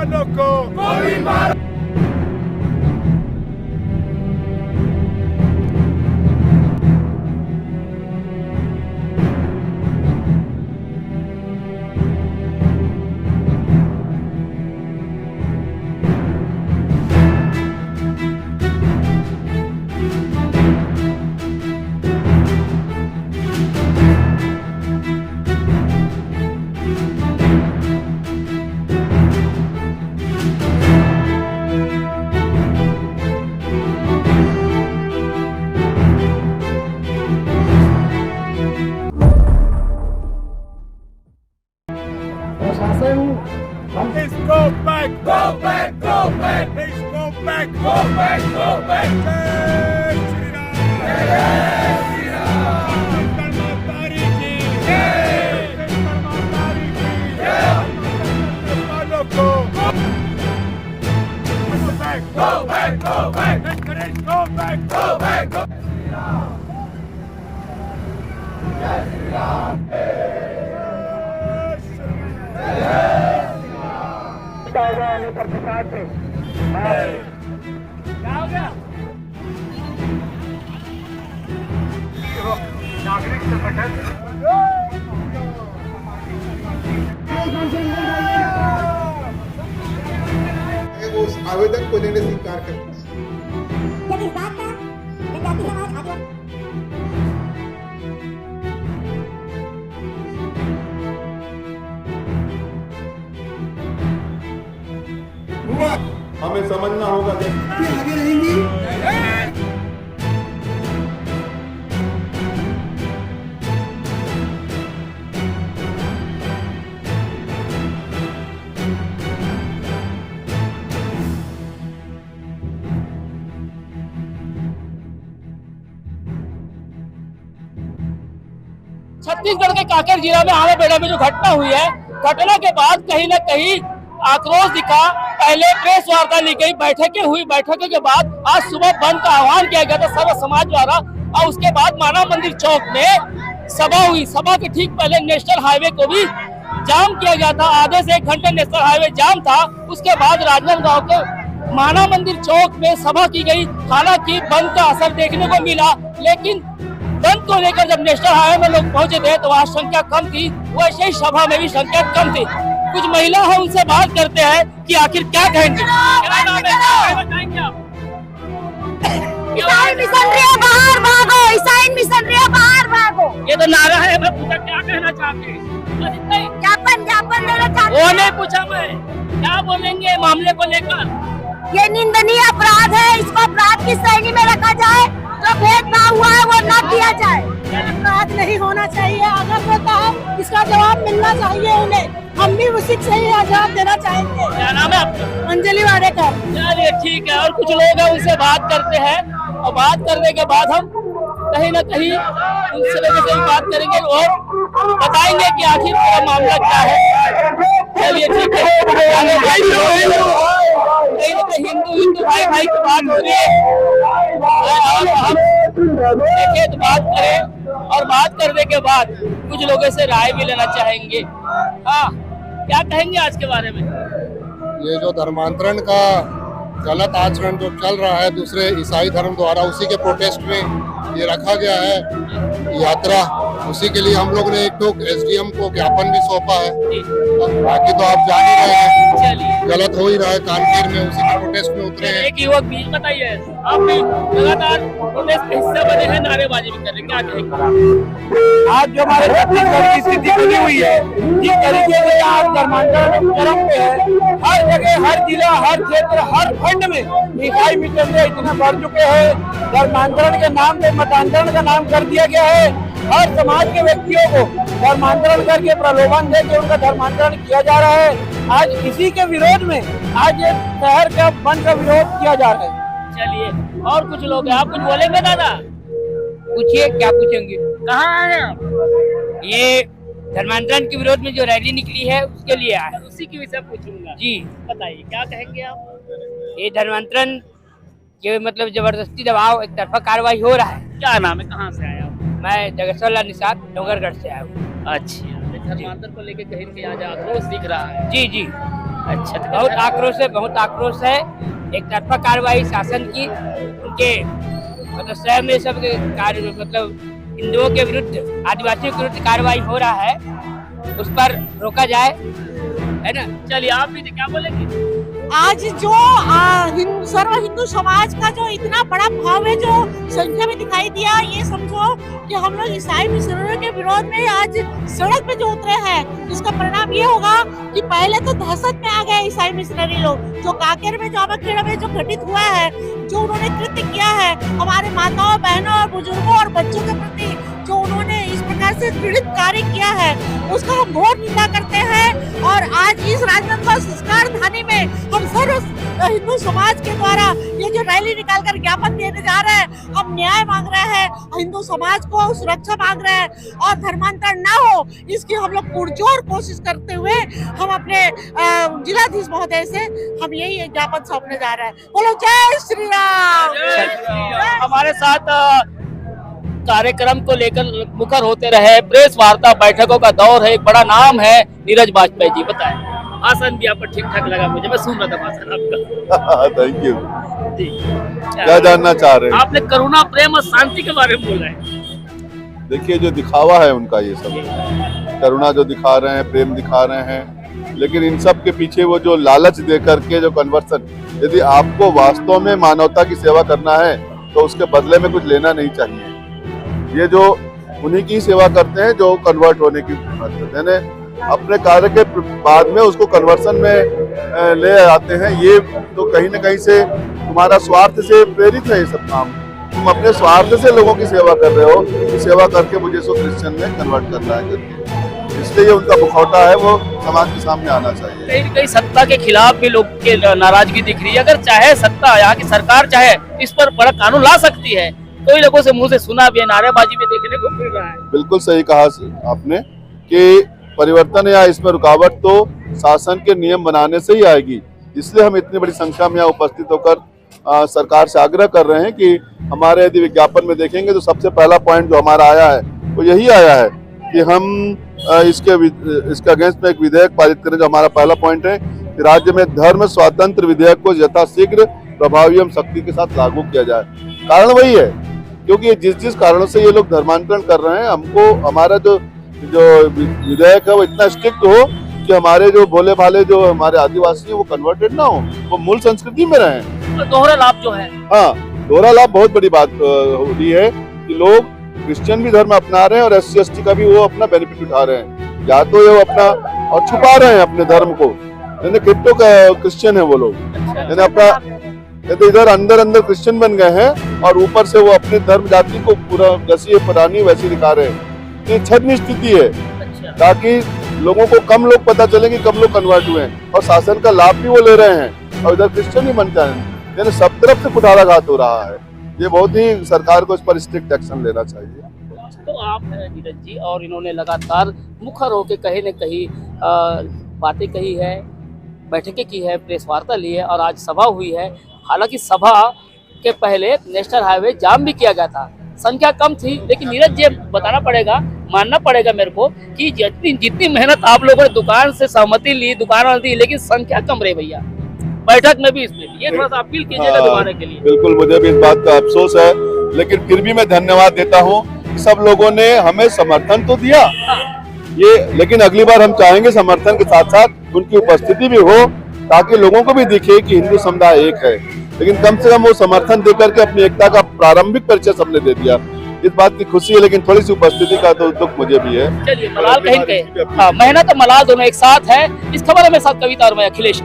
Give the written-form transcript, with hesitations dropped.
वालों को गोली मारो। Let's go back, go back, go back. Let's go back, go back, go back. Jai Shri Ram. Jai Shri Ram. तारी की जय। तारी की जय। वालों को go back, go back, go back. Let's go back, go back, go. Jai Shri Ram. क्या हो गया? नागरिक संगठन उस आवेदन को लेने से इनकार करता है। जब इस बात का जनजाति समाज आगे हमें समझना होगा कि आगे रहेंगी। छत्तीसगढ़ के कांकेर जिला में आमाबेड़ा में जो घटना हुई है, घटना के बाद कहीं न कहीं आक्रोश दिखा। पहले प्रेस वार्ता ली गई, बैठकें हुई, बैठकों के बाद आज सुबह बंद का आह्वान किया गया था सर्व समाज द्वारा। और उसके बाद मानव मंदिर चौक में सभा हुई। सभा के ठीक पहले नेशनल हाईवे को भी जाम किया गया था। आधे से 1 घंटे नेशनल हाईवे जाम था। उसके बाद राजनांदगांव के मानव मंदिर चौक में सभा की गई। हालांकि बंद का असर देखने को मिला, लेकिन बंद को लेकर जब नेशनल हाईवे में लोग पहुंचे थे तो वहाँ संख्या कम थी, वैसे ही सभा में भी संख्या कम थी। कुछ महिला है, उनसे बात करते हैं कि आखिर क्या कहेंगे। ईसाई मिशनरी बाहर भागो, ईसाई मिशनरी बाहर भागो, ये तो नारा है। मैं पूछा क्या कहना चाहते हैं? ज्ञापन देना चाहते वो हैं। नहीं पूछा मैं, क्या बोलेंगे मामले को लेकर? ये निंदनीय अपराध है, इसको अपराध की श्रेणी में रखा जाए। जो भेदभाव हुआ है वो न किया जाए। अपराध नहीं होना चाहिए। अगर होता है इसका जवाब मिलना चाहिए उन्हें। हम भी उसी से ही जवाब देना चाहेंगे। क्या नाम है आपका? अंजलि वाडेकर। चलिए ठीक है। और कुछ लोग हैं, उनसे बात करते हैं और बात करने के बाद हम कहीं न कहीं उनसे भी बात करेंगे और बताएंगे कि आखिर पूरा मामला क्या है। चलिए ठीक है। हिंदू भाई भाई की बात हो रही है। हम देखें तो बात करें और बात करने के बाद कुछ लोगों से राय भी लेना चाहेंगे। हाँ, क्या कहेंगे आज के बारे में? ये जो धर्मांतरण का गलत आचरण जो चल रहा है दूसरे ईसाई धर्म द्वारा, उसी के प्रोटेस्ट में ये रखा गया है यात्रा। उसी के लिए हम लोग ने एक तो एसडीएम को ज्ञापन भी सौंपा है। बाकी तो आप जान ही रहे हैं, गलत हो ही रहा है। कानपुर में उसी के प्रोटेस्ट में उतरे हैं। एक युवक भी बताइए, आप भी लगातार प्रोटेस्ट का हिस्सा बने हैं, नारेबाजी भी कर रहे हैं, क्या कहेंगे? आज जो हमारे छत्तीसगढ़ की स्थिति बनी हुई है, जिस तरीके से आज धर्मांतरण चरम पे है, हर जगह, हर जिला, हर क्षेत्र, हर खंड में ईसाई मिशनरी इतने बढ़ चुके हैं। धर्मांतरण के नाम पे मतांतरण का नाम कर दिया गया है। हर समाज के व्यक्तियों को धर्मांतरण करके प्रलोभन दे के उनका धर्मांतरण किया जा रहा है। आज इसी के विरोध में आज ये शहर का बंद का विरोध किया जा रहा है। चलिए, और कुछ लोग हैं, आप कुछ बोलेंगे दादा? पूछिए, क्या पूछेंगे? कहाँ आए आप? ये धर्मांतरण के विरोध में जो रैली निकली है उसके लिए आए। उसी के विषय पूछूंगा जी बताइए, क्या कहेंगे आप? ये धर्मांतरण के मतलब जबरदस्ती दबाव, एक तरफा कार्रवाई हो रहा है। क्या नाम है, कहाँ से आए आप? मैं जगतसोला निषाद डोंगरगढ़ से आया हूँ। अच्छा, धर्मांतर को लेके कहीं भी आज आक्रोश दिख रहा है। जी जी। अच्छा, तो बहुत आक्रोश है। एक तरफा कार्रवाई शासन की, उनके मतलब शहर में सब कार्य मतलब हिंदुओं के विरुद्ध, आदिवासियों के विरुद्ध कार्रवाई हो रहा है, उस पर रोका जाए, है ना। चलिए आप भी क्या बोलेंगे? आज जो सर्व हिंदू समाज का जो इतना बड़ा भाव है, जो संख्या में दिखाई दिया, ये समझो कि हम लोग ईसाई मिशनरियों के विरोध में आज सड़क पे जो उतरे हैं, इसका परिणाम ये होगा कि पहले तो दहशत में आ गए ईसाई मिशनरी लोग। जो कांकेर में, जो अमरखेड़ा में जो घटित हुआ है, जो उन्होंने कृत्य किया है हमारे माताओं, बहनों और बुजुर्गों और बच्चों के प्रति, जो उन्होंने इस प्रकार से पीड़ित कार्य किया है, उसका हम घोर निंदा करते हैं। और आज इस राजनांदगांव संस्कार थाने में हम सर्व हिंदू समाज के द्वारा ये जो रैली निकालकर ज्ञापन देने जा रहे हैं, हम न्याय मांग रहे हैं, हिंदू समाज को सुरक्षा मांग रहे हैं और धर्मांतरण ना हो, इसकी हम लोग पुरजोर कोशिश करते हुए हम अपने जिलाधीश महोदय से हम यही ज्ञापन सौंपने जा रहे हैं। बोलो जय श्री राम। हमारे साथ कार्यक्रम को लेकर मुखर होते रहे, प्रेस वार्ता बैठकों का दौर है, एक बड़ा नाम है नीरज वाजपेयी जी। बताएं, भाषण भी आपको ठीक ठाक लगा? मुझे, मैं सुन रहा था भाषण आपका। Thank you. जी, क्या जानना चाह रहे हैं? आपने करुणा, प्रेम और शांति के बारे में बोला है। देखिए, जो दिखावा है उनका, ये सब करुणा जो दिखा रहे हैं, प्रेम दिखा रहे हैं, लेकिन इन सब के पीछे वो जो लालच दे करके जो कन्वर्सन, यदि आपको वास्तव में मानवता की सेवा करना है तो उसके बदले में कुछ लेना नहीं चाहिए। ये जो उन्हीं की सेवा करते हैं जो कन्वर्ट होने की बात करते हैं, अपने कार्य के बाद में उसको कन्वर्सन में ले आते हैं। ये तो कहीं ना कहीं से तुम्हारा स्वार्थ से प्रेरित है ये सब काम। तुम अपने स्वार्थ से लोगों की सेवा कर रहे हो कि सेवा करके मुझे सो क्रिश्चियन में कन्वर्ट करना है करके, इसलिए उनका मुखौटा है वो समाज के सामने आना चाहिए। कहीं कहीं सत्ता के खिलाफ भी लोग के नाराजगी दिख रही है। अगर चाहे सत्ता, यहाँ की सरकार चाहे इस पर बड़ा कानून ला सकती है। कई लोगों से मुंह से सुना भी है, नारेबाजी भी देखने को मिल रहा है। बिल्कुल सही कहा आपने कि परिवर्तन या इसमें रुकावट तो शासन के नियम बनाने से ही आएगी। इसलिए हम इतनी बड़ी संख्या में यहाँ उपस्थित होकर सरकार से आग्रह कर रहे हैं कि हमारे यदि विज्ञापन में देखेंगे तो सबसे पहला पॉइंट जो हमारा आया है वो यही आया है कि हम इसके अगेंस्ट में एक विधेयक पारित करें। जो हमारा पहला पॉइंट है कि राज्य में धर्म स्वातंत्र विधेयक को यथाशीघ्र, प्रभावी एवं सख्ती के साथ लागू किया जाए। कारण वही है क्योंकि जिस कारणों से ये लोग धर्मांतरण कर रहे हैं, हमको हमारा जो विधेयक है वो इतना स्ट्रिक्ट हो कि हमारे जो भोले भाले जो हमारे आदिवासी हैं वो कन्वर्टेड ना हो, वो मूल संस्कृति में रहें। तो दोहरा लाभ जो है, हाँ, दोहरा लाभ बहुत बड़ी बात हो रही है कि लोग क्रिश्चियन भी धर्म अपना रहे हैं और SC/ST का भी वो अपना बेनिफिट उठा रहे हैं। या तो ये अपना और छुपा रहे हैं अपने धर्म को, यानी क्रिप्टो क्रिश्चियन है वो लोग, यानी अपना तो इधर अंदर क्रिश्चियन बन गए हैं और ऊपर से वो अपने धर्म जाति को पूरा जैसी पुरानी वैसी दिखा रहे हैं। ये छद्म स्थिति है ताकि लोगों को कम लोग पता चले कि कम लोग कन्वर्ट हुए हैं और शासन का लाभ भी वो ले रहे हैं और इधर क्रिश्चियन ही बनता है, यानी सब तरफ से कुठाराघात हो रहा है। ये बहुत ही सरकार को इस पर स्ट्रिक्ट एक्शन लेना चाहिए। तो आप हैं नीरज जी, और इन्होंने लगातार मुखर होकर कहीं न कहीं बातें कही है, बैठकें की है, प्रेस वार्ता ली है और आज सभा हुई है। हालांकि सभा के पहले नेशनल हाईवे जाम भी किया गया था, संख्या कम थी, लेकिन नीरज जी बताना पड़ेगा, मानना पड़ेगा मेरे को कि जितनी मेहनत आप लोगों ने दुकान से सहमति ली, दुकान वाली दी, लेकिन संख्या कम रही भैया बैठक में भी। इसमें ये थोड़ा सा अपील कीजिएगा दुकान के लिए। बिल्कुल, मुझे भी इस बात का अफसोस है, लेकिन फिर भी मैं धन्यवाद देता हूँ कि सब लोगों ने हमें समर्थन तो दिया ये, लेकिन अगली बार हम चाहेंगे समर्थन के साथ साथ उनकी उपस्थिति भी हो ताकि लोगों को भी दिखे कि हिंदू समुदाय एक है। लेकिन कम से कम वो समर्थन देकर के अपनी एकता का प्रारंभिक परिचय सबने दे दिया, इस बात की खुशी है, लेकिन थोड़ी सी उपस्थिति का तो दुख मुझे भी है। चलिए, मलाल कहीं मेहनत और मलाल दोनों एक साथ है। इस खबर में साथ कविता और मैं अखिलेश।